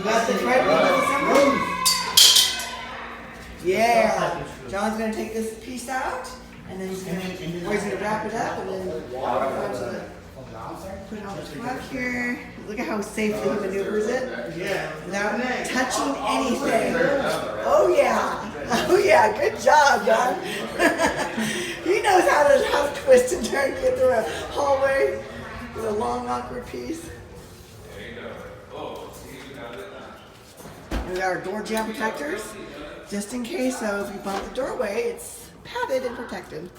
You got the treadmill disassembly? Yeah. John's gonna take this piece out, and then he's gonna wrap it up, and then put it on the truck here. Look at how safely he maneuvers it. Without touching anything. Oh yeah. Oh yeah. Good job, John. He knows how to twist and turn to get through a hallway with a long, awkward piece. We got our door jamb protectors, just in case. So if you bump the doorway, it's padded and protected.